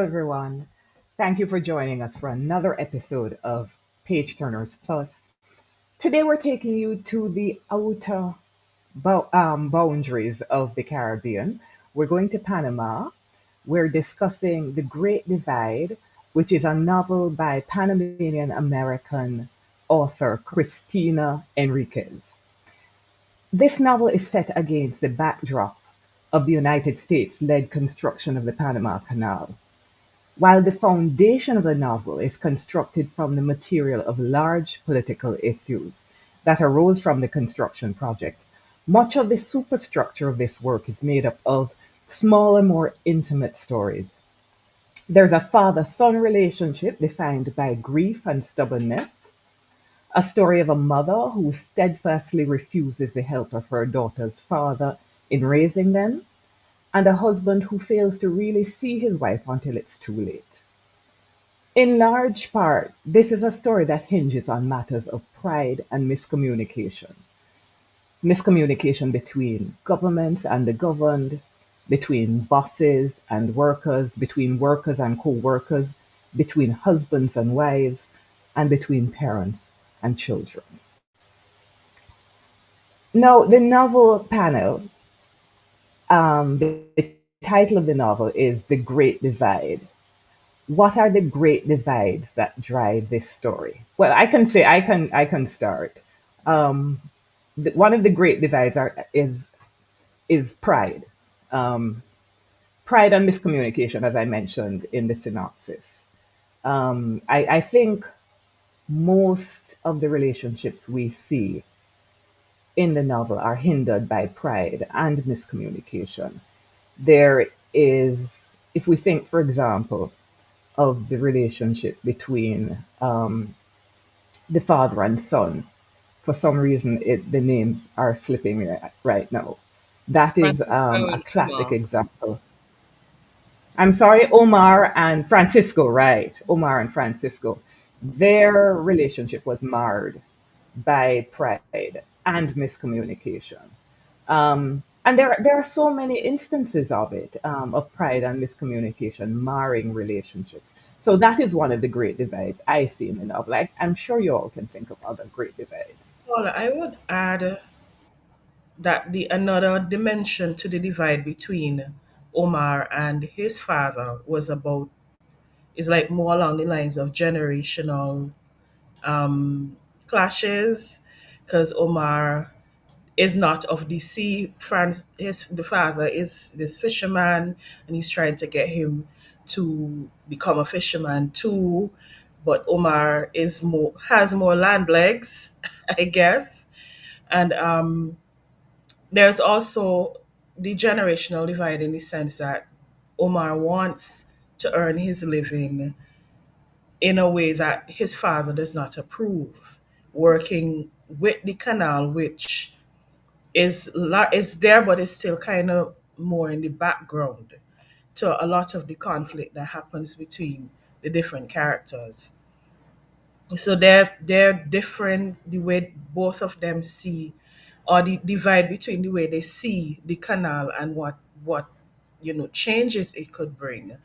everyone. Thank you for joining us for another episode of Page Turners Plus. Today, we're taking you to the outer boundaries of the Caribbean. We're going to Panama. We're discussing The Great Divide, which is a novel by Panamanian American author Cristina Henríquez. This novel is set against the backdrop of the United States led construction of the Panama Canal. While the foundation of the novel is constructed from the material of large political issues that arose from the construction project, much of the superstructure of this work is made up of smaller, more intimate stories. There's a father son relationship defined by grief and stubbornness, a story of a mother who steadfastly refuses the help of her daughter's father in raising them, and a husband who fails to really see his wife until it's too late. In large part, this is a story that hinges on matters of pride and miscommunication. Miscommunication between governments and the governed, between bosses and workers, between workers and co workers, between husbands and wives, and between parents and children. Now, the novel panel, the title of the novel is The Great Divide. What are the great divides that drive this story? Well, I can start. Um, One of the great divides is pride, um, pride and miscommunication, as I mentioned in the synopsis. I think most of the relationships we see in the novel are hindered by pride and miscommunication. There is, if we think, for example, of the relationship between the father and son. For some reason, the names are slipping me right now. That is Francisco a and classic Omar. example. I'm sorry, Omar and Francisco, right? Omar and Francisco. Their relationship was marred by pride and miscommunication. And there are so many instances of it, of pride and miscommunication marring relationships. So that is one of the great divides I see in the novel. I'm sure you all can think of other great divides. Well, I would add that the another dimension to the divide between Omar and his father was about is like more along the lines of generational clashes, because Omar is not of the sea. The father is this fisherman, and he's trying to get him to become a fisherman too. But Omar is more has more land legs, I guess. And there's also the generational divide in the sense that Omar wants to earn his living in a way that his father does not approve, working with the canal, which is there, but is still kind of more in the background to a lot of the conflict that happens between the different characters. So they're different the way both of them see, or the divide between the way they see the canal and what changes it could bring,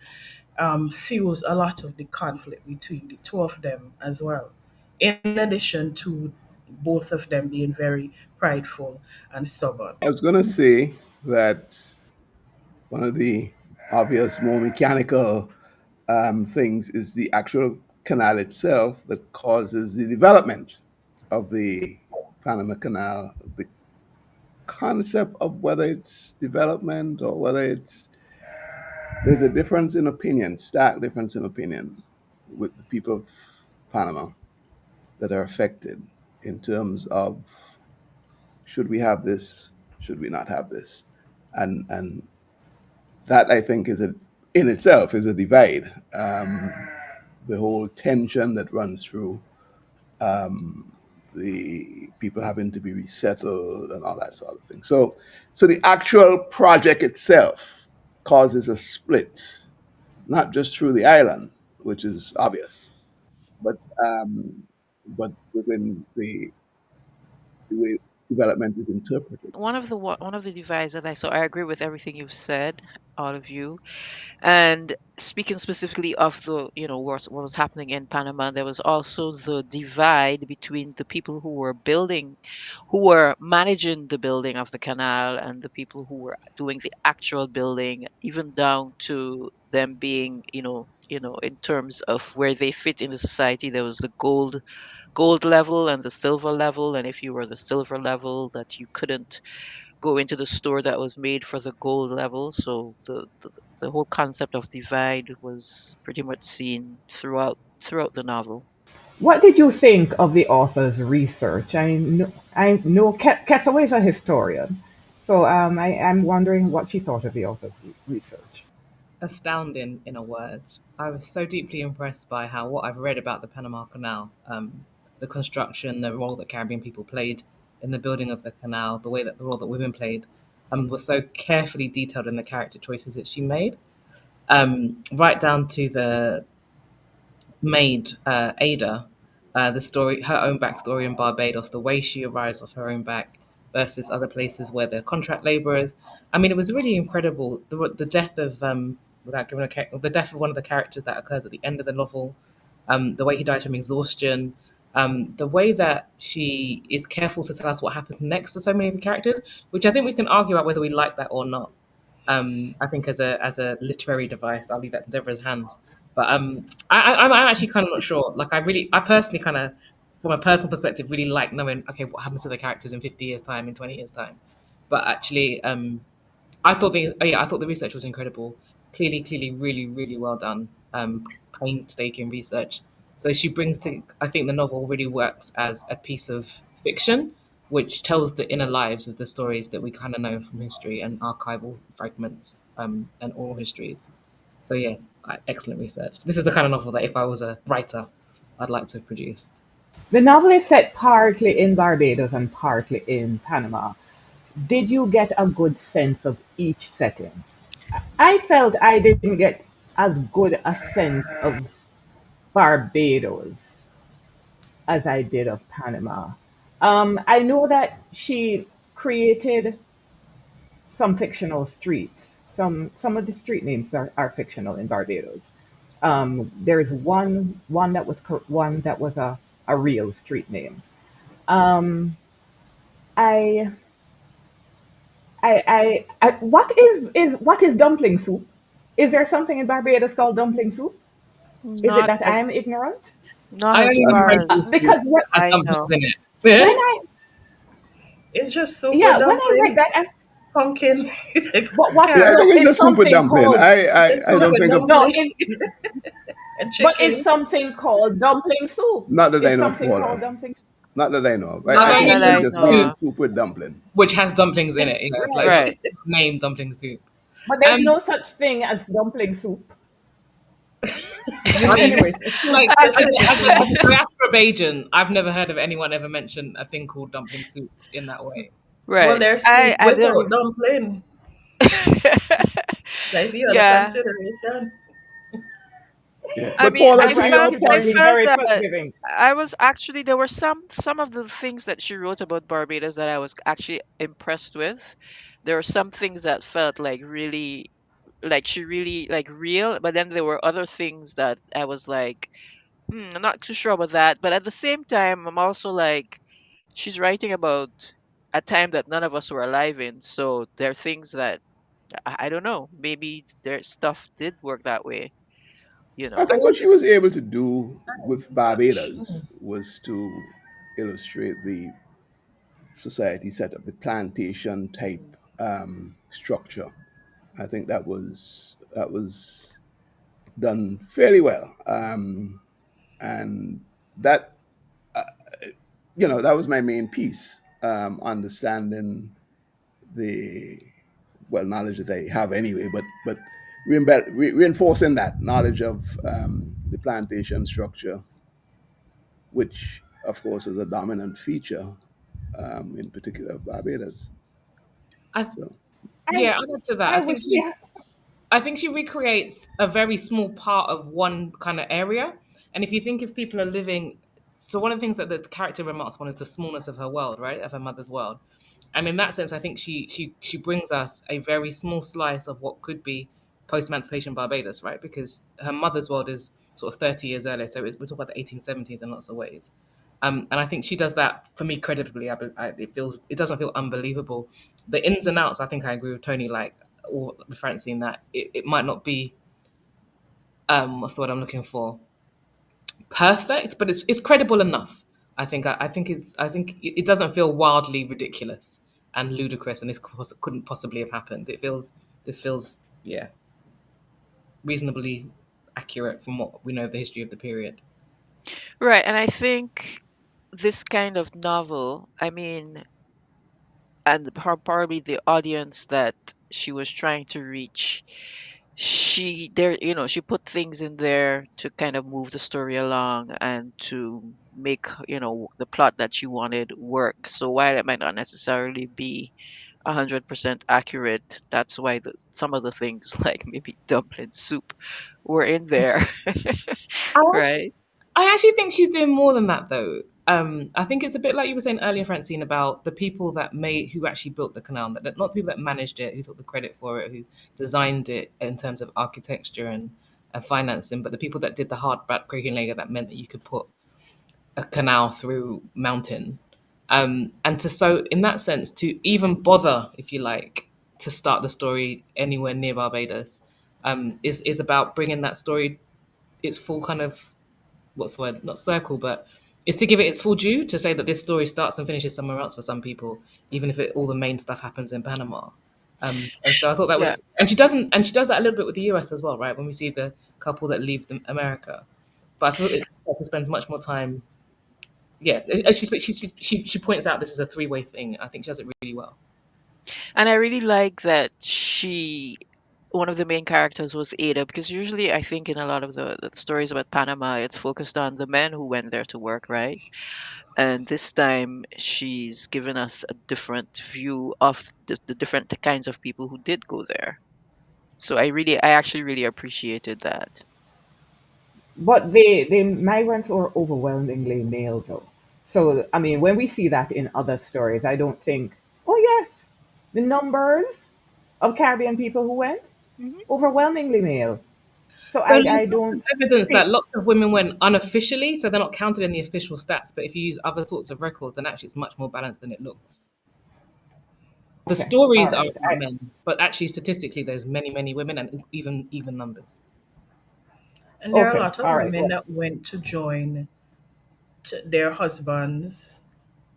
fuels a lot of the conflict between the two of them as well, in addition to both of them being very prideful and stubborn. I was going to say that one of the obvious, more mechanical things is the actual canal itself that causes the development of the Panama Canal. The concept of whether it's development or whether there's a difference in opinion, stark difference in opinion with the people of Panama that are affected in terms of should we have this, should we not have this, and that I think in itself is a divide. The whole tension that runs through the people having to be resettled and all that sort of thing. So the actual project itself causes a split, not just through the island, which is obvious, but um, but within the way development is interpreted. One of the divides that I agree with everything you've said. all of you. And speaking specifically of the, what was happening in Panama, there was also the divide between the people who were managing the building of the canal, and the people who were doing the actual building, even down to them being, in terms of where they fit in the society. There was the gold level and the silver level, and if you were the silver level, that you couldn't go into the store that was made for the gold level. So the whole concept of divide was pretty much seen throughout the novel. What did you think of the author's research? I know Kesaway is a historian, so I'm wondering what she thought of the author's research. Astounding, in a word. I was so deeply impressed by how what I've read about the Panama Canal, the construction, the role that Caribbean people played in the building of the canal, the way that the role that women played, was so carefully detailed in the character choices that she made, right down to the maid, Ada, the story, her own backstory in Barbados, the way she arrives off her own back versus other places where they're contract laborers. I mean, it was really incredible. The death of, without giving the death of one of the characters that occurs at the end of the novel, the way he died from exhaustion, the way that she is careful to tell us what happens next to so many of the characters, which I think we can argue about whether we like that or not. I think as a literary device, I'll leave that in Deborah's hands. But I'm actually kind of not sure. Like I personally kind of, from a personal perspective, really like knowing, okay, what happens to the characters in 50 years time, in 20 years time. But actually, I thought the research was incredible. Clearly, really, really well done. Painstaking research. So she brings to, I think the novel really works as a piece of fiction, which tells the inner lives of the stories that we kind of know from history and archival fragments, and oral histories. So yeah, excellent research. This is the kind of novel that if I was a writer, I'd like to have produced. The novel is set partly in Barbados and partly in Panama. Did you get a good sense of each setting? I felt I didn't get as good a sense of Barbados as I did of Panama. I know that she created some fictional streets. Some of the street names are fictional in Barbados. There's one that was a real street name. Um, I, what is dumpling soup? Is there something in Barbados called dumpling soup? Is it Not that as I'm ignorant? not I as only know far red as beef soup Because that has I dumplings know. in when it. I It's just soup with yeah when I read dumpling, that, pumpkin, but what Yeah, I carrot. think it's is just super something dumpling. called It's I soup don't with think of, no dumpling is and but is chicken. something called dumpling soup? not that I Is know of, something Paula. called dumpling soup? Not that I know of. Not I Not like think that she I English just know means soup, of. soup with dumpling. which has dumplings in it. You know, it's like Right, Right. name dumpling soup. but there's Um, no such thing as dumpling soup. You I mean Anyway, mean, like specifically? as a diaspora Bajan, I've never heard of anyone ever mention a thing called dumpling soup in that way. Well, Right. there's soup I without didn't. dumpling. That's the other Yeah. consideration. Yeah. I But mean, Paula, I'm to trying to your keep them I being point, felt very that forgiving. I was actually, there were some of the things that she wrote about Barbados that I was actually impressed with. There were some things that felt like really, like she really like real, but then there were other things that I was like, I'm not too sure about that. But at the same time, I'm also like, she's writing about a time that none of us were alive in, so there are things that I don't know. Maybe their stuff did work that way, you I know. I think what was she was able to do with Barbados was to illustrate the society setup, the plantation type structure. I think that was done fairly well, and that uh, that was my main piece, understanding the knowledge that I have anyway, but reinforcing that knowledge of the plantation structure, which of course is a dominant feature, in particular of Barbados. I So I Yeah, I'll add to that. I wish we I think she recreates a very small part of one kind of area. And if you think if people are living, so one of the things that the character remarks on is the smallness of her world, right, of her mother's world. And in that sense, I think she brings us a very small slice of what could be post emancipation Barbados, right? Because her mother's world is sort of 30 years earlier, so we're talking about the 1870s in lots of ways. And I think she does that for me creditably. It doesn't feel unbelievable. The ins and outs, I think I agree with Tony, like, or with Francine, that it might not be what's the word I'm looking for, perfect, but it's credible enough. I think it doesn't feel wildly ridiculous and ludicrous, and couldn't possibly have happened. This feels, yeah, reasonably accurate from what we know of the history of the period. Right, and I think this kind of novel, I mean, and probably the audience that she was trying to reach, she there, she put things in there to kind of move the story along and to make, the plot that she wanted work. So while it might not necessarily be 100% accurate, that's why some of the things like maybe dumpling soup were in there. I actually, Right. I actually think she's doing more than that, though. I think it's a bit like you were saying earlier, Francine, about the people who actually built the canal, not the people that managed it, who took the credit for it, who designed it in terms of architecture and financing, but the people that did the hard backbreaking layer that meant that you could put a canal through mountain. And to so in that sense, to even bother, if you like, to start the story anywhere near Barbados, is about bringing that story its full kind of, what's the word, not circle, but it's to give it its full due, to say that this story starts and finishes somewhere else for some people, even if all the main stuff happens in Panama. And so I thought that Yeah. was, and she does that a little bit with the US as well, right? When we see the couple that leave America, but I feel it spends much more time. Yeah, she points out this is a three-way thing. I think she does it really well. And I really like that one of the main characters was Ada, because usually I think in a lot of the stories about Panama, it's focused on the men who went there to work, right? And this time she's given us a different view of the different kinds of people who did go there. So I actually really appreciated that. But the migrants are overwhelmingly male, though. So, I mean, when we see that in other stories, I don't think, oh, yes, the numbers of Caribbean people who went, Hmm. overwhelmingly male. So So I there's lots of don't evidence that think, lots of women went unofficially, so they're not counted in the official stats. But if you use other sorts of records, then actually it's much more balanced than it looks. The okay, all stories are right. about men, but actually statistically, there's many women and even numbers. And there are a Okay, lot of all right. women that went to join their husbands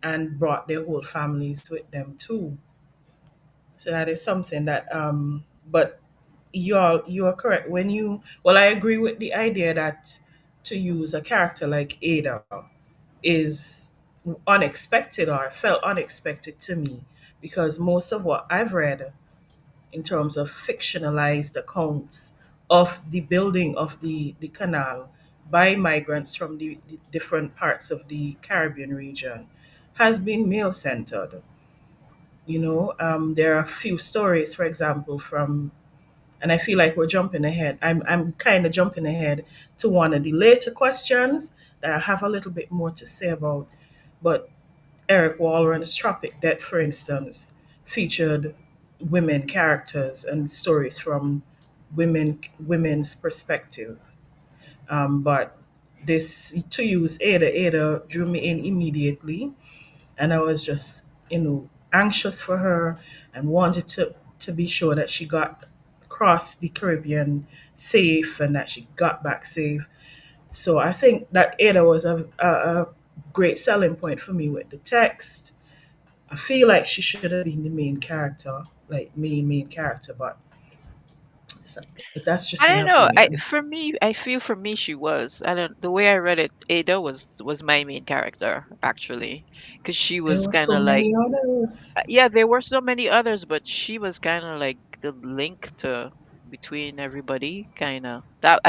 and brought their whole families with them too. So that is something that but you're correct when you well I agree with the idea that to use a character like Ada is unexpected or felt unexpected to me because most of what I've read in terms of fictionalized accounts of the building of the canal by migrants from the different parts of the Caribbean region has been male centered. There are a few stories, for example, from, and I feel like we're jumping ahead. I'm kind of jumping ahead to one of the later questions that I have a little bit more to say about. But Eric Walren's Tropic Death, for instance, featured women characters and stories from women's perspectives. But this to use Ada drew me in immediately, and I was just anxious for her and wanted to be sure that she got across the Caribbean safe and that she got back safe. So I think that Ada was a great selling point for me with the text. I feel like she should have been the main character, like main character, but so- that's I just my don't know. opinion. I feel for me she was. I don't. The way I read it, Ada was my main character actually, because she There was were kind so of like, many others. yeah, there were so many others, but she was kind of like the link to between everybody, kind of. That,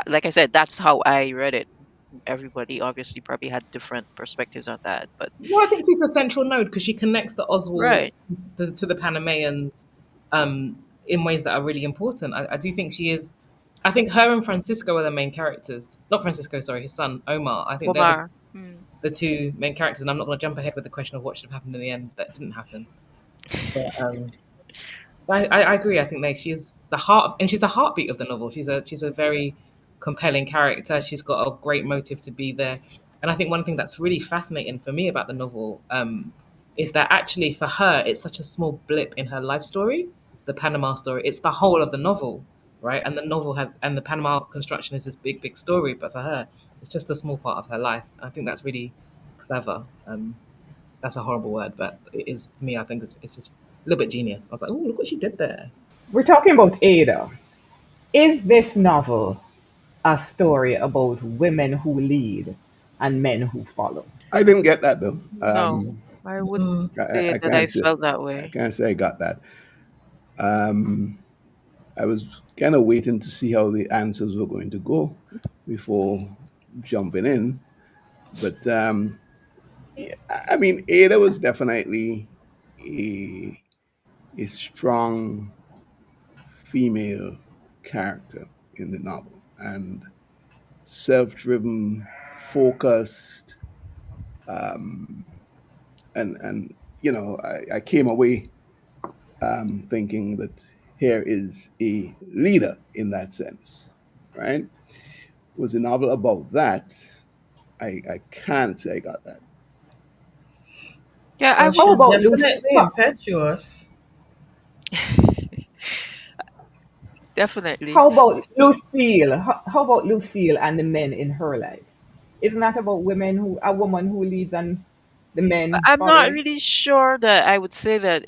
like I said, that's how I read it. Everybody obviously probably had different perspectives on that, but No, I think she's the central node because she connects the right. Oswalds to the Panamayans in ways that are really important. I do think she is. I think her and Francisco are the main characters. Not Francisco, sorry, his son Omar. I think they're Omar. Hmm. the two main characters. And I'm not going to jump ahead with the question of what should have happened in the end that didn't happen. But I agree. I think like she's the heart, and she's the heartbeat of the novel. She's a very compelling character. She's got a great motive to be there, and I think one thing that's really fascinating for me about the novel is that actually for her it's such a small blip in her life story, the Panama story. It's the whole of the novel, right? And the novel has and the Panama construction is this big big story, but for her it's just a small part of her life. I think that's really clever. That's a horrible word, but it is for me. I think it's just a little bit genius. I was like, oh, look what she did there. We're talking about Ada. Is this novel a story about women who lead and men who follow? I didn't get that though. No, I wouldn't Mm. say I that I can't say felt that I way. can't say I got that. Um, I was kind of waiting to see how the answers were going to go before jumping in. But yeah, I mean, Ada was definitely a a strong female character in the novel, and self-driven, focused, um, and I came away thinking that here is a leader in that sense, right? Was a novel about that? I can't say I got that. Yeah, I Well, would. How she's about Lucy? definitely impetuous. Definitely. How about Lucille? How about Lucille and the men in her life? Isn't that about a woman who leads and the But men I'm not following? really sure that I would say that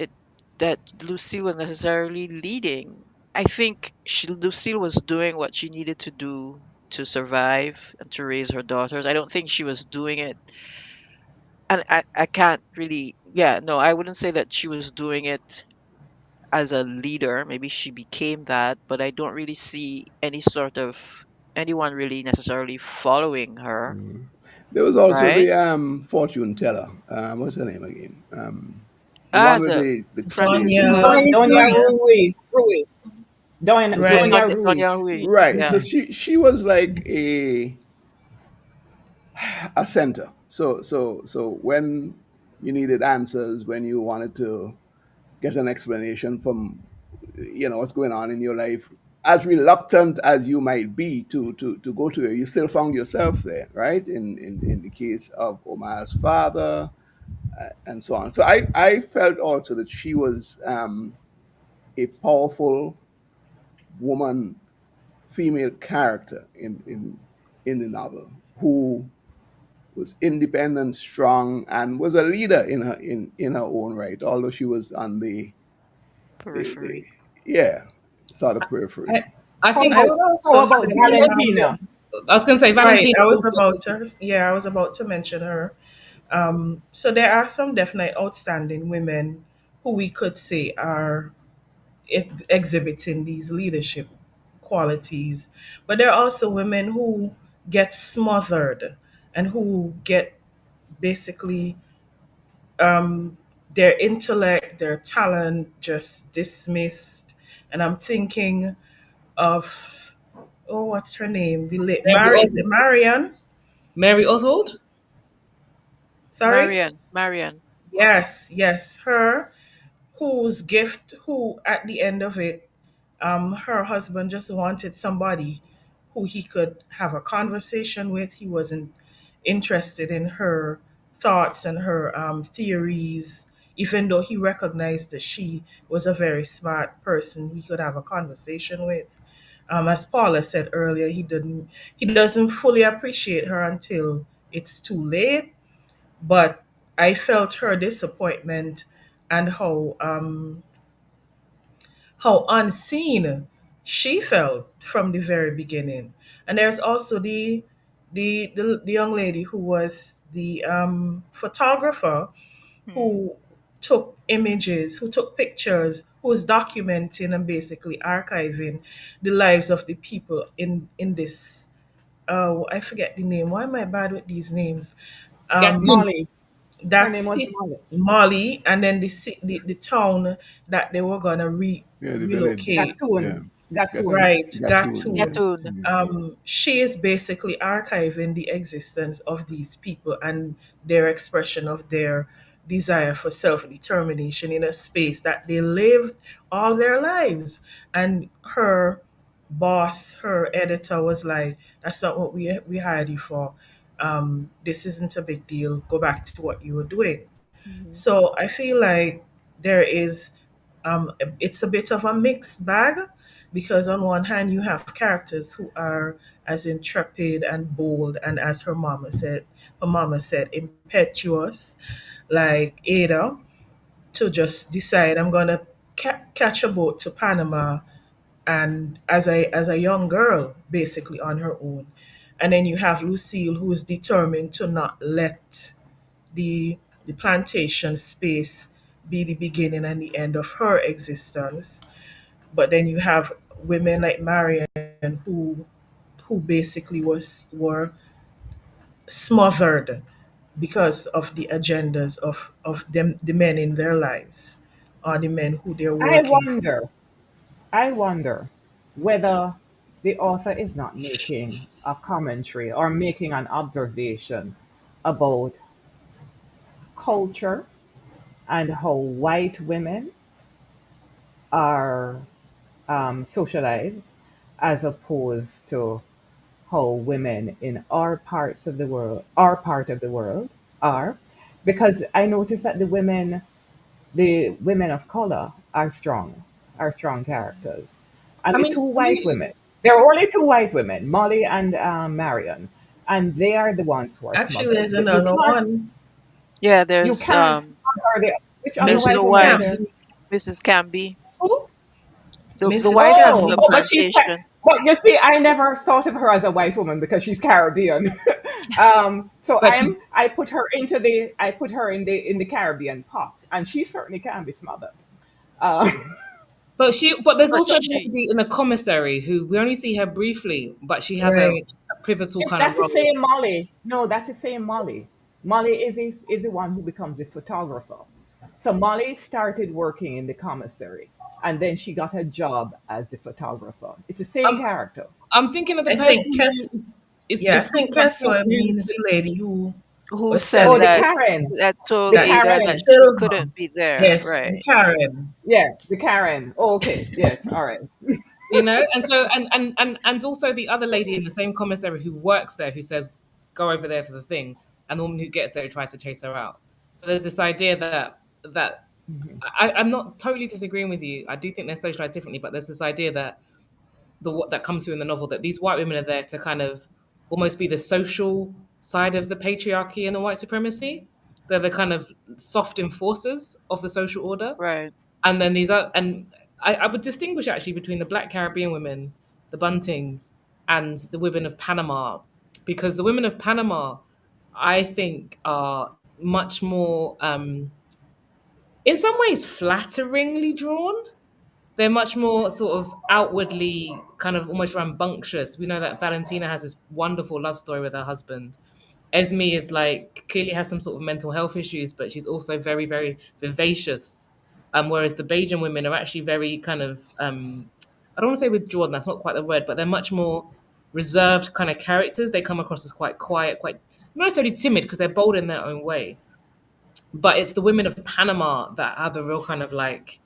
Lucille was necessarily leading. I think Lucille was doing what she needed to do to survive and to raise her daughters. I don't think she was doing it, and I can't really, yeah, no, I wouldn't say that she was doing it as a leader. Maybe she became that, but I don't really see any sort of anyone really necessarily following her, Mm. There was also right? the fortune teller. What's her name again? The Ah, one with the the Francisca. Doña Doña Cecilia. Ruiz. Right. Doña Doña Ruiz. Hui. right. Yeah. So she was like a center. So when you needed answers, when you wanted to get an explanation from what's going on in your life, as reluctant as you might be to go to it, you still found yourself there, right? In the case of Omar's father, and so on. So I felt also that she was a powerful woman, female character in the novel, who was independent, strong, and was a leader in her own right. Although she was on the Periphery. yeah, sort of periphery. I, I How think I about would how also about say, Valentina? I was going to say right, Valentina I was also. about to, yeah, I was about to mention her. So there are some definite outstanding women who we could say are exhibiting these leadership qualities, but there are also women who get smothered and who get basically their intellect, their talent just dismissed. And I'm thinking of, oh, what's her name? The late Mary Mary, is it Oswald. Marian? Mary Oswald. Sorry? Marian. Yes, yes, her, whose gift, who at the end of it, her husband just wanted somebody who he could have a conversation with. He wasn't interested in her thoughts and her theories, even though he recognized that she was a very smart person he could have a conversation with. As Paula said earlier, he doesn't fully appreciate her until it's too late. But I felt her disappointment and how unseen she felt from the very beginning. And there's also the young lady who was the photographer Hmm. who took images, who took pictures, who was documenting and basically archiving the lives of the people in this. I forget the name. Why am I bad with these names? Um, Gatun. Molly. Her name that's was it, Molly. Mali, and then the town that they were gonna Yeah, the village. relocate. Yeah, Gatoon. Gatoon. Right, Gatun. Yeah. Gatun. Yatun. Mm. She is basically archiving the existence of these people and their expression of their desire for self determination in a space that they lived all their lives. And her boss, her editor, was like, "That's not what we hired you for. This isn't a big deal. Go back to what you were doing." Hmm. So I feel like there is, it's a bit of a mixed bag, because on one hand you have characters who are as intrepid and bold and, as her mama said, impetuous, like Ada, to just decide, I'm gonna catch a boat to Panama, and as a young girl, basically on her own. And then you have Lucille, who is determined to not let the plantation space be the beginning and the end of her existence. But then you have women like Marion, who basically were smothered because of the agendas of them, the men in their lives, or the men who they're I working for. wonder, I wonder whether the author is not making a commentary or making an observation about culture and how white women are socialized as opposed to how women in our part of the world are. Because I noticed that the women of color are strong characters. And I the mean, two to white me, women, there are only two white women, Molly and Marion, and they are the ones who are Actually, smothered. there's another one, Yeah, You there's can't smother the, which other there's white the Mrs. woman is wife, there? Camby. Mrs. Camby, Who? the Mrs. wife from Oh, the Camby. oh, but plantation. but you see, I never thought of her as a white woman because she's Caribbean. So but she's I put her in the Caribbean pot, and she certainly can be smothered. Uh, but there's But also the she, lady in the commissary who we only see her briefly, but she has Right. a pivotal Yes, kind of that's the role. same Molly. No, that's the same Molly. Molly is the one who becomes the photographer. So Molly started working in the commissary, and then she got a job as the photographer. It's the same I'm character. I'm thinking of the I person think who Cass, yeah, I is think talking about Caswell means who the lady who who was said Oh, the selling that, Karen, that told the that Ada it's that Karen. she silver. couldn't be there, Yes, the right? Karen. Yeah, the Karen. Oh, okay. Yes. All right. and so and also the other lady in the same commissary who works there who says go over there for the thing, and the woman who gets there tries to chase her out. So there's this idea that Mhm. I'm not totally disagreeing with you. I do think they're socialized differently, but there's this idea that the what that comes through in the novel, that these white women are there to kind of almost be the social side of the patriarchy and the white supremacy. They're the kind of soft enforcers of the social order. Right. And then these are, and I would distinguish actually between the Black Caribbean women, the Buntings, and the women of Panama, because the women of Panama, I think, are much more, in some ways, flatteringly drawn. They're much more sort of outwardly kind of almost rambunctious. We know that Valentina has this wonderful love story with her husband. Esme is like clearly has some sort of mental health issues, but she's also very, very vivacious. Whereas the Bajan women are actually very kind of I don't want to say withdrawn, that's not quite the word, but they're much more reserved kind of characters. They come across as quite quiet, quite not necessarily timid because they're bold in their own way. But it's the women of Panama that are the real kind of like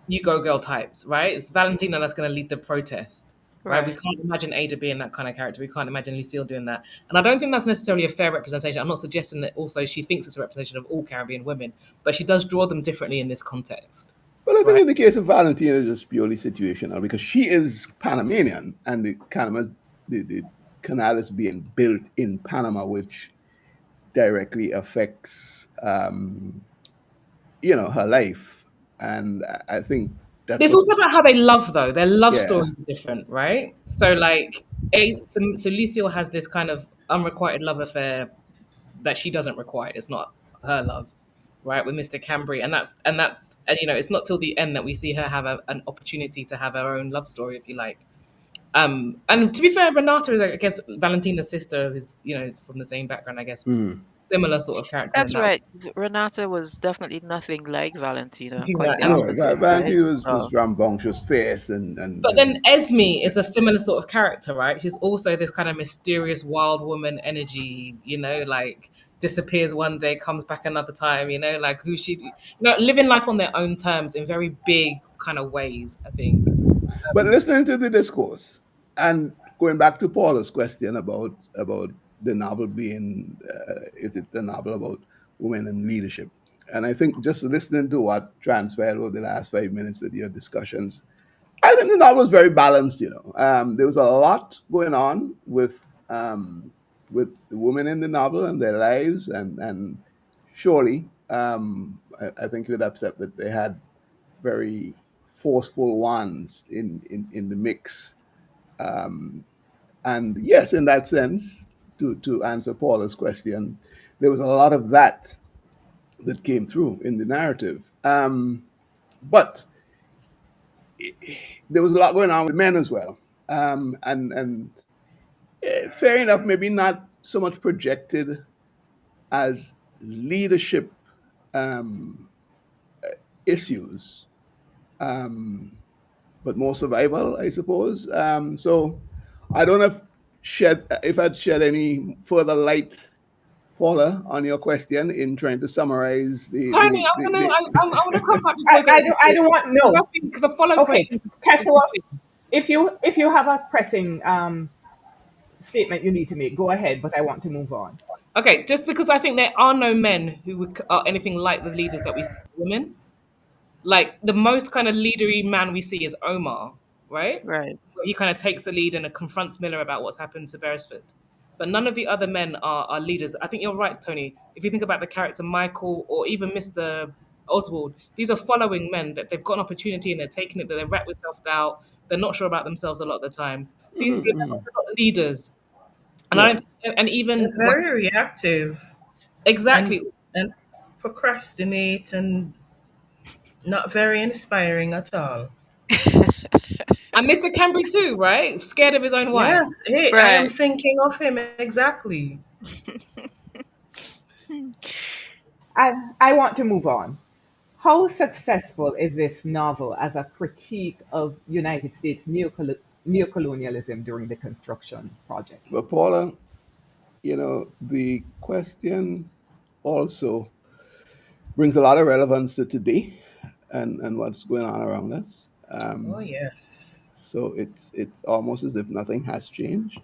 you go girl types, right? It's Valentina that's going to lead the protest, right? We Right. can't imagine Ada being that kind of character. We can't imagine Lucille doing that. And I don't think that's necessarily a fair representation. I'm not suggesting that also she thinks it's a representation of all Caribbean women, but she does draw them differently in this context, But I think right? in the case of Valentina, it's just purely situational because she is Panamanian and the canal is being built in Panama, which directly affects her life. And I think that's It's what, also about how they love, though. Their love yeah. stories are different, right? So, like, so Lucille has this kind of unrequited love affair that she doesn't require. It's not her love, right? With Mr. Cambry, and it's not till the end that we see her have an opportunity to have her own love story, if you like. And to be fair, Renata is, I guess, Valentina's sister, who's is from the same background, I guess, Mm. similar sort of character in That's that. right. Renata was definitely nothing like Valentina, quite Valentina. the And No, opposite, right? Vanity was Oh, rambunctious, fierce, and but then Esme is a similar sort of character, right? She's also this kind of mysterious wild woman energy, like disappears one day, comes back another time, like who she, living life on their own terms in very big kind of ways, I think. but listening to the discourse and going back to Paula's question about the novel being is it the novel about women and leadership? And I think just listening to what transpired over the last 5 minutes with your discussions, I think the novel was very balanced. There was a lot going on with the women in the novel and their lives, and surely I think you'd accept that they had very forceful ones in the mix. Um, and yes, in that sense, to answer Paula's question, there was a lot of that that came through in the narrative. But there was a lot going on with men as well. And fair enough, maybe not so much projected as leadership um, issues, um, but more survival, I suppose. So I don't know if I'd shed any further light, Paula, on your question in trying to summarize Tony, I want to come back before we go I into don't it, want because I no. think the follow Okay, question. Tesla, if you have a pressing statement you need to make, go ahead. But I want to move on. Okay, just because I think there are no men are anything like the leaders that we see as women. Like the most kind of leadery man we see is Omar, right? right. Where he kind of takes the lead and confronts Miller about what's happened to Beresford. But none of the other men are leaders. I think you're right, Tony. If you think about the character Michael or even Mr. Oswald, these are following men that they've got an opportunity and they're taking it, that they're wrapped with self doubt. They're not sure about themselves a lot of the time. They're Mhm. not leaders. And I Yeah. don't, and even They're very reactive and exactly. and procrastinate and not very inspiring at all. And Mr. Cambry too, right? Scared of his own wife. Yes, hey, I am Right. thinking of him exactly. I want to move on. How successful is this novel as a critique of United States neocolonialism during the construction project? But Paula, the question also brings a lot of relevance to today and what's going on around us. Oh yes. So it's almost as if nothing has changed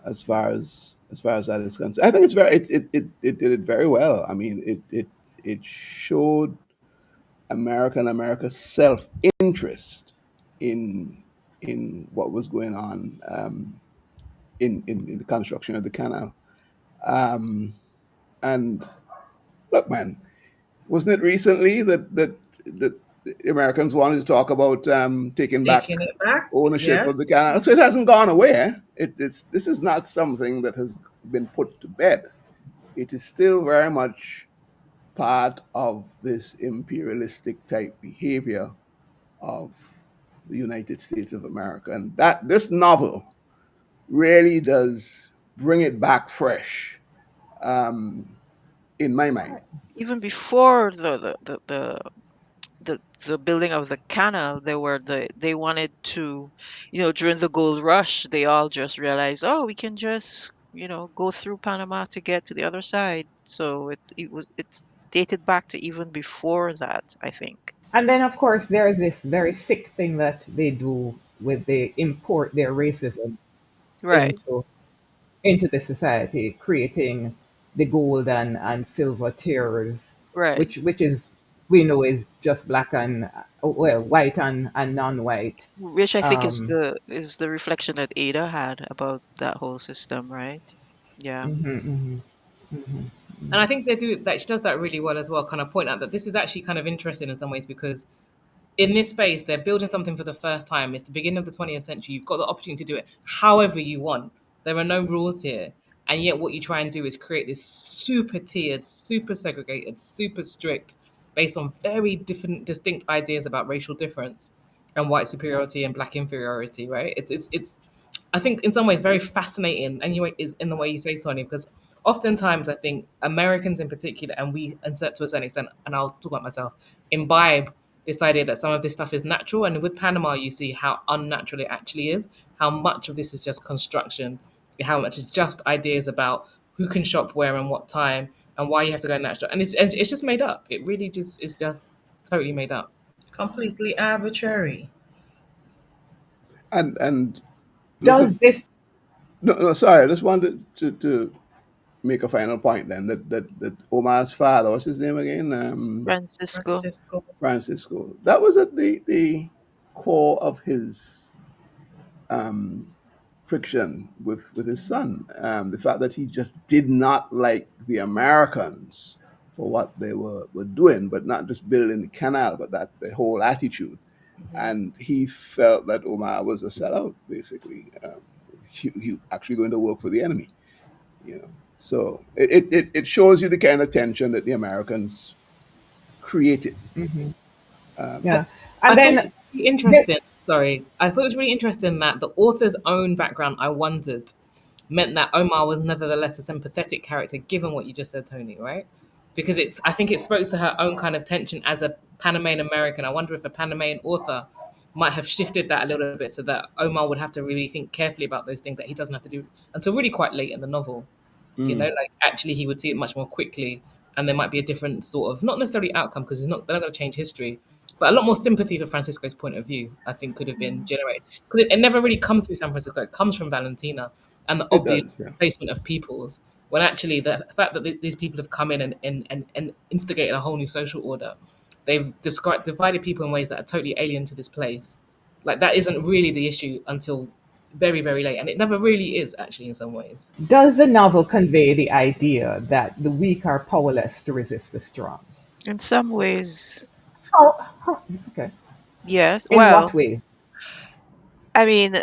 as far as that is concerned. I think it did it very well. I mean, it showed America's self interest in in what was going on in the construction of the canal. Um, and look, man, wasn't it recently that the Americans wanted to talk about taking back Taking it back. ownership of the Yes. canal? So it hasn't gone away. It's this is not something that has been put to bed. It is still very much part of this imperialistic type behavior of the United States of America, and that this novel really does bring it back fresh um, in my mind. Even before the building of the canal, they wanted to, during the gold rush, they all just realized, oh, we can just, go through Panama to get to the other side. So it's dated back to even before that, I think. And then, of course, there is this very sick thing that they do with they import their racism Right, into the society, creating the gold and silver tiers, right. which is we know is just black and well white and non-white. Which I think is Um, the reflection that Ada had about that whole system, right? Yeah. mhm, mhm, mhm, And I think they do that. She does that really well as well. Kind of point out that this is actually kind of interesting in some ways because in this space they're building something for the first time. It's the beginning of the 20th century. You've got the opportunity to do it however you want. There are no rules here, and yet what you try and do is create this super tiered, super segregated, super strict, based on very different, distinct ideas about racial difference and white superiority and black inferiority. Right? It's I think in some ways very fascinating, and you is in the way you say, Tony, because oftentimes I think Americans in particular, and we, and to a certain extent, and I'll talk about myself, imbibe this idea that some of this stuff is natural, and with Panama, you see how unnatural it actually is. How much of this is just construction, how much is just ideas about who can shop where and what time, and why you have to go in that store, and it's just made up. It really just is just totally made up. Completely arbitrary. And look at Does this no, sorry, I just wanted to make a final point then that Omar's father, what's his name again? Francisco. Francisco. Francisco. That was at the core of his um, friction with his son. The fact that he just did not like the Americans for what they were doing, but not just building the canal, but that the whole attitude. And he felt that Omar was a sellout, basically. He actually going to work for the enemy, you know. So it shows you the kind of tension that the Americans created. mhm, Um, yeah. I And thought it then was really the, interesting. Sorry, I thought it was really interesting that the author's own background, I wondered, meant that Omar was nevertheless a sympathetic character, given what you just said, Tony. Right? Because I think it spoke to her own kind of tension as a Panamanian American. I wonder if a Panamanian author might have shifted that a little bit so that Omar would have to really think carefully about those things that he doesn't have to do until really quite late in the novel. mm, Like actually he would see it much more quickly, and there might be a different sort of, not necessarily outcome, because they're not going to change history, but a lot more sympathy for Francisco's point of view, I think, could have been generated, because it never really comes through San Francisco. It comes from Valentina and the it obvious does, yeah. placement of peoples, when actually the fact that these people have come in and instigated a whole new social order. They've divided people in ways that are totally alien to this place. Like that isn't really the issue until very, very late, and it never really is actually in some ways. does the novel convey the idea that the weak are powerless to resist the strong? In some ways, Okay. yes. In what Well, way? I mean,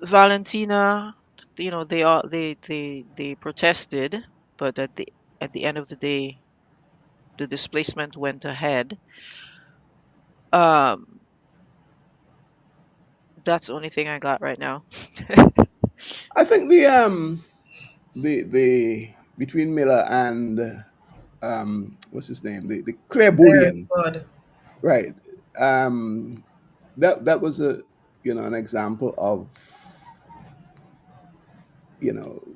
Valentina, they all they protested, but at the end of the day, the displacement went ahead. Um, that's the only thing I got right now. I think the between Miller and what's his name, the clear There's bullying, God. right? Um, that was a an example of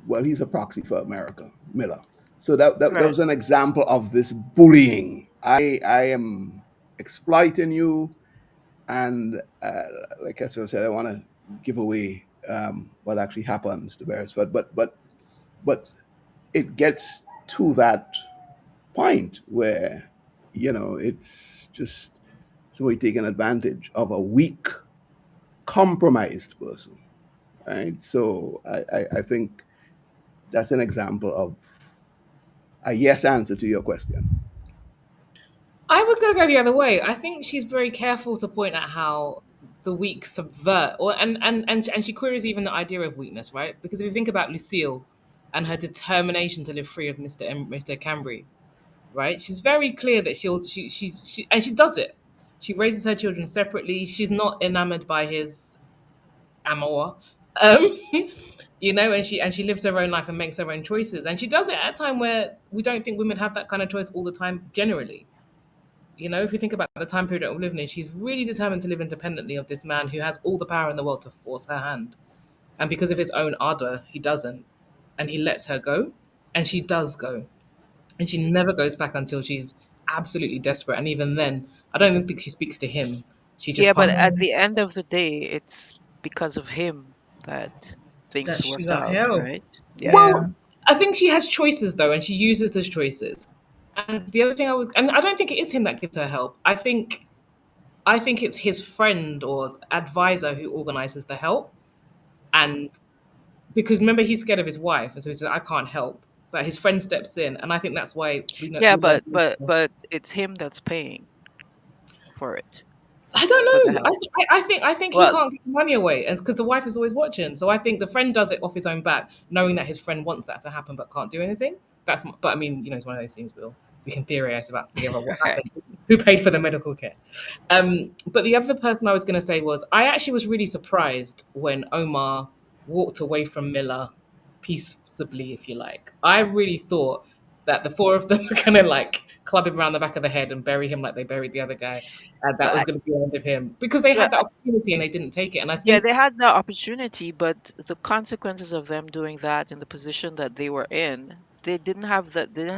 well, he's a proxy for America, Miller. So that Right. was an example of this bullying. I am exploiting you, and like I said, I want to give away what actually happens to Beresford, but it gets to that point where it's just somebody taking advantage of a weak, compromised person, right? So I think that's an example of a yes answer to your question. I was going to go the other way. I think she's very careful to point out how the weak subvert, or and she queries even the idea of weakness, right? Because if you think about Lucille and her determination to live free of Mr. Cambry, right? She's very clear that she and she does it. She raises her children separately. She's not enamored by his amour, um, and she lives her own life and makes her own choices. And she does it at a time where we don't think women have that kind of choice all the time generally. If you think about the time period that we're living in, she's really determined to live independently of this man who has all the power in the world to force her hand. And because of his own ardor, he doesn't. And he lets her go. And she does go. And she never goes back until she's absolutely desperate. And even then, I don't even think she speaks to him. She just Yeah, but passes. at the end of the day, it's because of him that That things she worked got out, help. right? Yeah. Yeah. Well, I think she has choices though, and she uses those choices. And the other thing and I don't think it is him that gives her help. I think it's his friend or advisor who organizes the help. And because remember, he's scared of his wife, and so he says, "I can't help." But his friend steps in, and I think that's why we know Yeah, we learn. but it's him that's paying for it, I don't for the know. help. I think he Well, can't give money away, and because the wife is always watching. So I think the friend does it off his own back, knowing that his friend wants that to happen but can't do anything. But I mean, it's one of those things. We can theorize about figure out what happened, who paid for the medical care. But the other person I was going to say was I actually was really surprised when Omar walked away from Miller peaceably, if you like. I really thought that the four of them were going to like club him around the back of the head and bury him like they buried the other guy. And that Well, was going to be the end of him because they well, had that opportunity and they didn't take it. And I yeah, think they had the opportunity, but the consequences of them doing that in the position that they were in, they didn't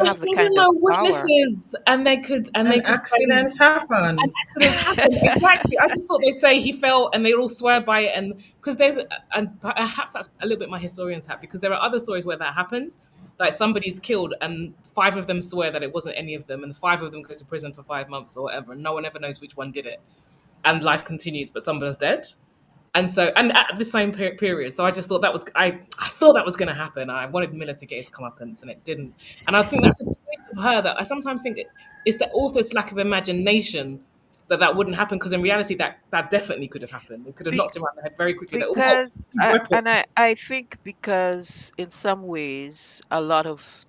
but have the there were kind of no power. witnesses and they And could say accidents and happen. accidents happen. Exactly. I just thought they'd say he fell and they all swear by it. And because and perhaps that's a little bit my historian's hat, because there are other stories where that happens. Like somebody's killed and five of them swear that it wasn't any of them, and five of them go to prison for 5 months or whatever. And no one ever knows which one did it. And life continues, but someone's dead. And so, and at the same period, so I just thought I thought that was going to happen. I wanted Miller to get his comeuppance, and it didn't. And I think that's a choice of her that I sometimes think it's the author's lack of imagination that wouldn't happen, because in reality, that definitely could have happened. They could have Be, knocked him around the head very quickly. They all got because weapons. I think because in some ways a lot of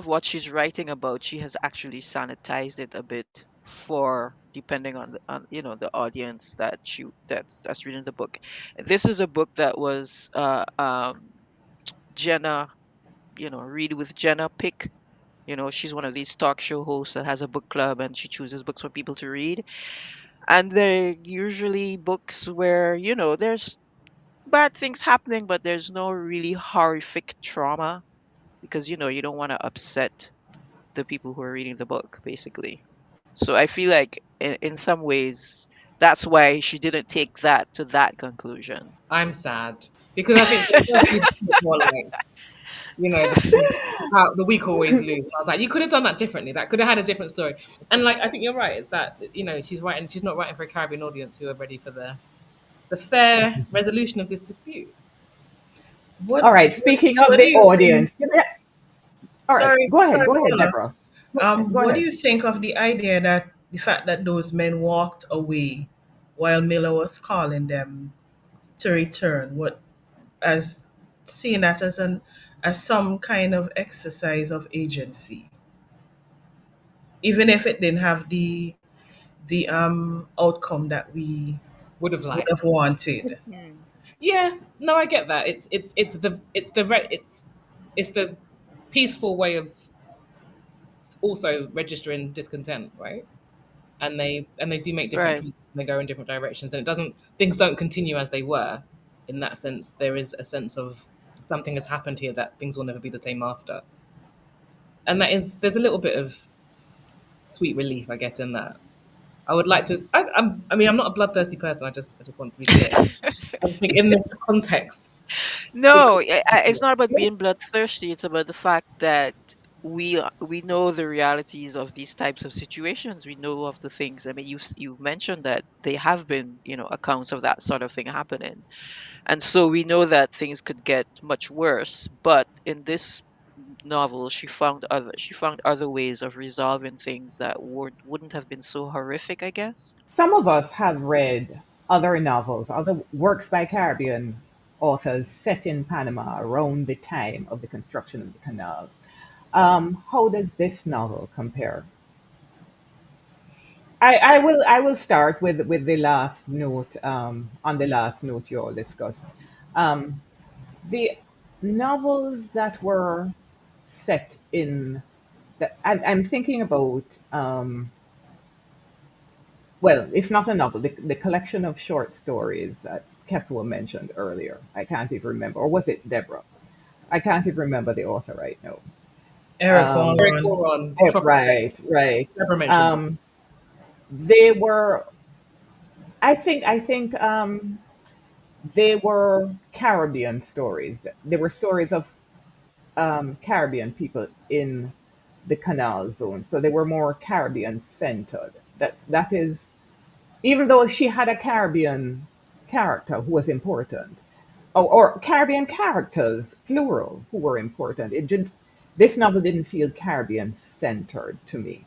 what she's writing about, she has actually sanitized it a bit for depending on the audience that's reading the book. This is a book that was Jenna, read with Jenna pick. She's one of these talk show hosts that has a book club and she chooses books for people to read. And they're usually books where, there's bad things happening, but there's no really horrific trauma because, you don't want to upset the people who are reading the book, basically. So I feel like in some ways, that's why she didn't take that to that conclusion. I'm sad because I think it does need a bit more like, the weak always lose. I was like, you could have done that differently. That could have had a different story. And like, I think you're right. It's that she's not writing for a Caribbean audience who are ready for the fair resolution of this dispute. All What right, speaking of what do the you think? audience, all right, Sorry, go ahead, Paula. Deborah. Go What do ahead. you think of the idea that the fact that those men walked away while Miller was calling them to return? What as seeing that as some kind of exercise of agency, even if it didn't have the outcome that we Would have would have liked. wanted. Hmm. Yeah, no, I get that. It's the peaceful way of also registering discontent, right? And they do make different Right. choices and they go in different directions, and it doesn't things don't continue as they were. In that sense, there is a sense of something has happened here that things will never be the same after, and there's a little bit of sweet relief, I guess, in that. I would like to. I mean, I'm not a bloodthirsty person. I just want to be clear. I just think in this context, it No, could. it's not about being bloodthirsty. It's about the fact that we know the realities of these types of situations. We know of the things. I mean, you mentioned that they have been, accounts of that sort of thing happening, and so we know that things could get much worse. But in this novel, she found other ways of resolving things that wouldn't have been so horrific, I guess. Some of us have read other novels, other works by Caribbean authors set in Panama around the time of the construction of the canal. How does this novel compare? I will start with the last note on the last note you all discussed. Um, the novels that were set in I'm thinking about well, it's not a novel, the collection of short stories that Kessel mentioned earlier. I can't even remember, or was it Deborah? I can't even remember the author right now. Eric Um, Eric Warren. Oron, Tropic Day. right, right. Never mentioned it. Um, they were, I think they were Caribbean stories. They were stories of Caribbean people in the canal zone. So they were more Caribbean centered. That is, even though she had a Caribbean character who was important, or Caribbean characters, plural, who were important. This novel didn't feel Caribbean centered to me,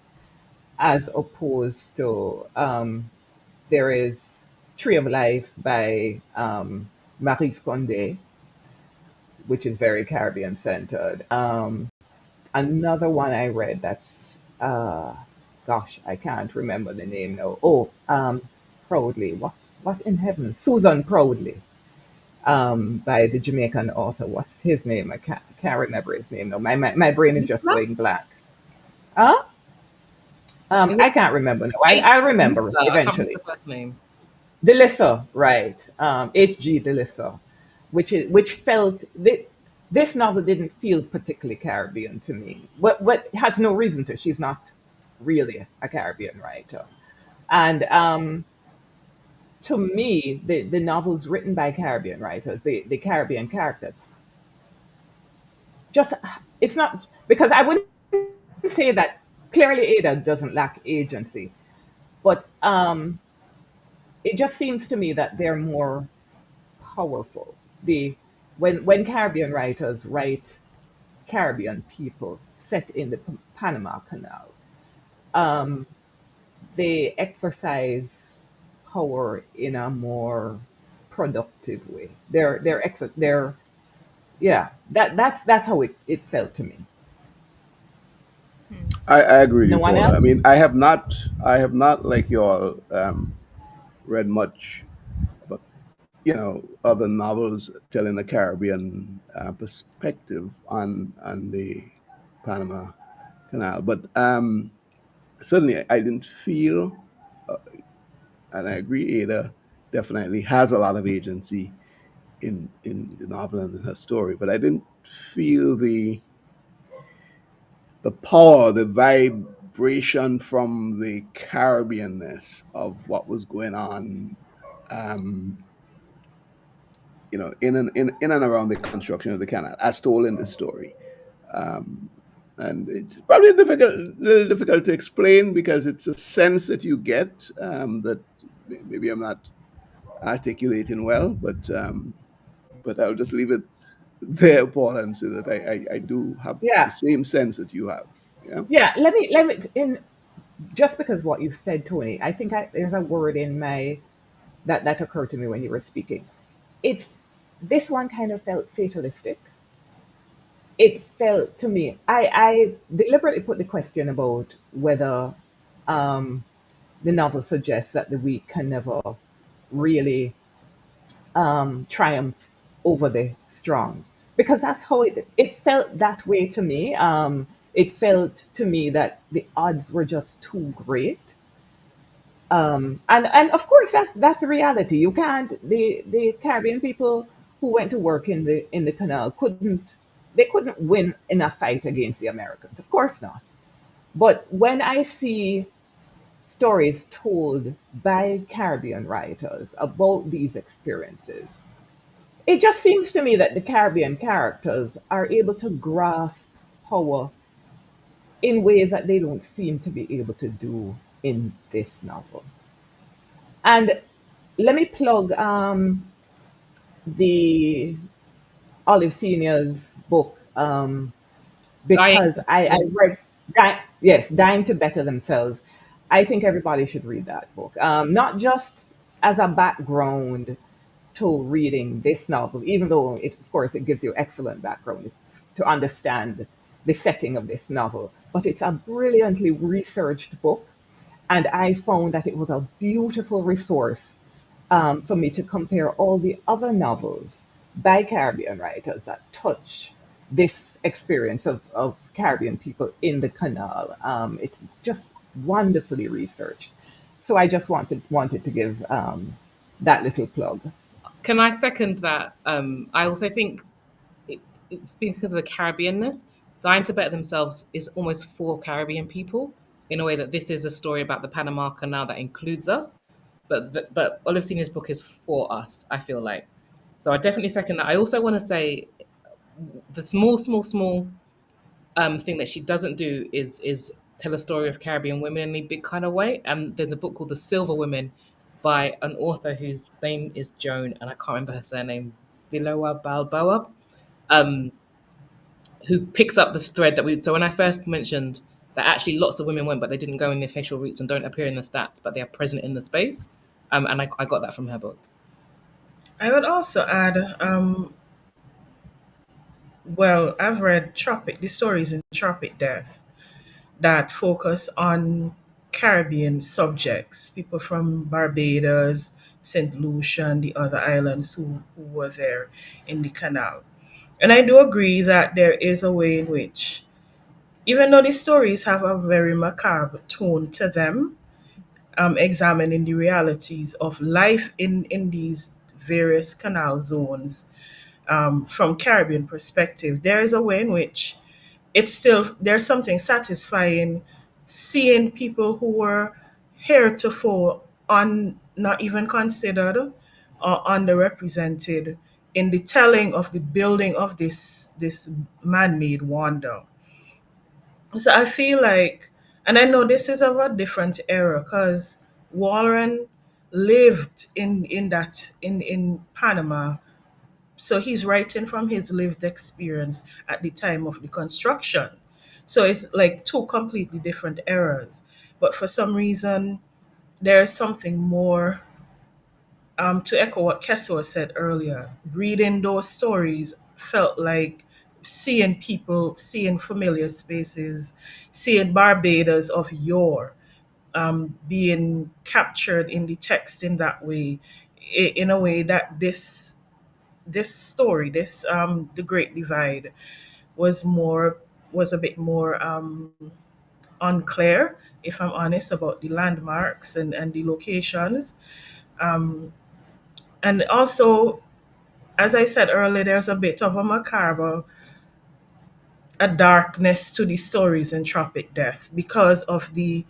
as opposed to there is Tree of Life by Marie Condé, which is very Caribbean centered. Another one I read that's gosh, I can't remember the name now. Oh, Proudly. What in heaven? Susan Proudly. by the Jamaican author. What's his name? I can't remember his name. No, my brain is just Nicola? going blank. Huh? Is it I can't remember. No, H. I remember Nicola? I can't remember eventually. the first name. Delissa, right? H.G. Delissa, which felt this novel didn't feel particularly Caribbean to me. What has no reason to. She's not really a Caribbean writer, and to me, the novels written by Caribbean writers, the Caribbean characters, just it's not because I wouldn't say that clearly Ada doesn't lack agency, but it just seems to me that they're more powerful. The when Caribbean writers write Caribbean people set in the Panama Canal, um, they exercise power in a more productive way. They're yeah. That's how it felt to me. Hmm. I agree with No you, one Paula. else? I mean, I have not like you all read much about other novels telling the Caribbean perspective on the Panama Canal, but certainly I didn't feel, uh, and I agree, Ada definitely has a lot of agency in the novel and in her story, but I didn't feel the power, the vibration from the Caribbeanness of what was going on, um, in and around the construction of the canal, as told in the story. Um, and it's probably little difficult to explain because it's a sense that you get that maybe I'm not articulating well, but I'll just leave it there, Paul, and say that I do have the Yeah, same sense that you have. Yeah. yeah. Let me in just because what you said, Tony. I think there's a word in my that occurred to me when you were speaking. It this one kind of felt fatalistic. It felt to me. I deliberately put the question about whether um, the novel suggests that the weak can never really triumph over the strong, because that's how it felt that way to me. It felt to me that the odds were just too great. And of course that's the reality. You can't the Caribbean people who went to work in the canal couldn't win in a fight against the Americans. Of course not. But when I see stories told by Caribbean writers about these experiences, it just seems to me that the Caribbean characters are able to grasp power in ways that they don't seem to be able to do in this novel. And let me plug the Olive Senior's book Dying because I to read yes, Dying to Better Themselves. I think everybody should read that book, not just as a background to reading this novel, even though of course it gives you excellent background to understand the setting of this novel, but it's a brilliantly researched book, and I found that it was a beautiful resource for me to compare all the other novels by Caribbean writers that touch this experience of Caribbean people in the canal. It's just wonderfully researched. So I just wanted to give that little plug. Can I second that? I also think it speaks of the Caribbeanness. Dying to Better Themselves is almost for Caribbean people in a way that this is a story about the Panama Canal that includes us. But Olive Senior's book is for us, I feel like. So I definitely second that. I also want to say the small thing that she doesn't do is tell a story of Caribbean women in a big kind of way. And there's a book called The Silver Women by an author whose name is Joan, and I can't remember her surname, Viloa Balboa, um, who picks up this thread that we. So when I first mentioned that actually lots of women went, but they didn't go in the official routes and don't appear in the stats, but they are present in the space. And I got that from her book. I would also add, well, I've read the stories in Tropic Death that focus on Caribbean subjects, people from Barbados, St. Lucia, and the other islands who were there in the canal. And I do agree that there is a way in which, even though the stories have a very macabre tone to them, examining the realities of life in these various canal zones, from Caribbean perspective, there is a way in which it's still there's something satisfying seeing people who were heretofore not even considered or underrepresented in the telling of the building of this man-made wonder. So I feel like, and I know this is of a different era because Warren lived in Panama, so he's writing from his lived experience at the time of the construction. So it's like two completely different eras. But for some reason, there's something more, to echo what Kessler said earlier. Reading those stories felt like seeing people, seeing familiar spaces, seeing Barbados of yore, being captured in the text in that way, in a way that this story, this the Great Divide, was more was a bit more unclear, if I'm honest, about the landmarks and the locations. Um, and also, as I said earlier, there's a bit of a macabre, a darkness to the stories in Tropic Death because of the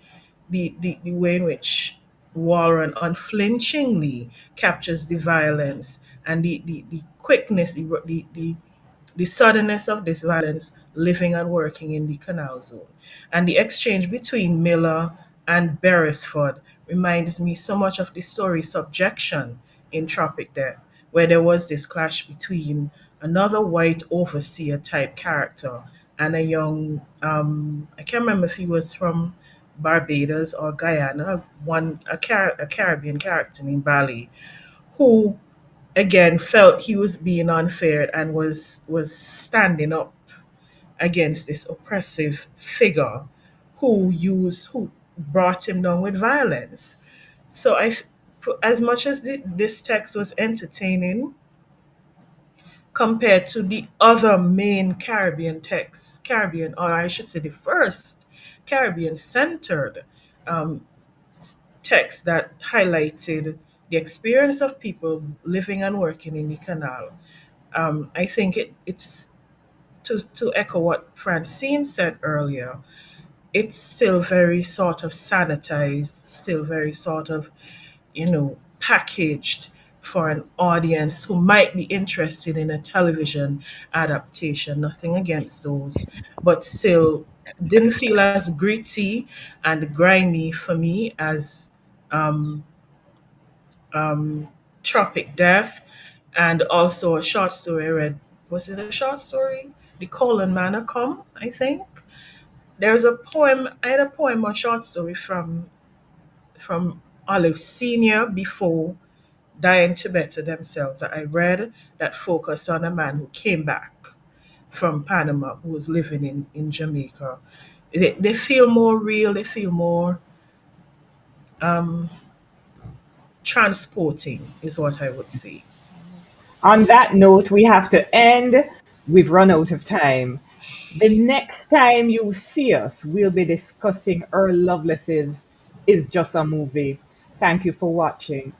way in which Warren unflinchingly captures the violence and the quickness, the suddenness of this violence living and working in the canal zone. And the exchange between Miller and Beresford reminds me so much of the story Subjection in Tropic Death, where there was this clash between another white overseer type character and a young, I can't remember if he was from Barbados or Guyana, a Caribbean character named Bali, who again felt he was being unfair and was standing up against this oppressive figure who brought him down with violence. So as much as this text was entertaining compared to the other main Caribbean texts, Caribbean, or I should say the first Caribbean centered um, text that highlighted the experience of people living and working in the canal. I think it's to echo what Francine said earlier. It's still very sort of sanitized, still very sort of, packaged for an audience who might be interested in a television adaptation. Nothing against those, but still didn't feel as gritty and grimy for me as um, Tropic Death, and also a short story I read. Was it a short story? The Colon Manor Come, I think. There's a poem. I had a poem or short story from Olive Senior before dying to better themselves that I read that focused on a man who came back from Panama who was living in Jamaica. They feel more real. They feel more um, transporting, is what I would say. On that note, we have to end. We've run out of time. The next time you see us, we'll be discussing Earl Lovelace's Is Just a Movie. Thank you for watching.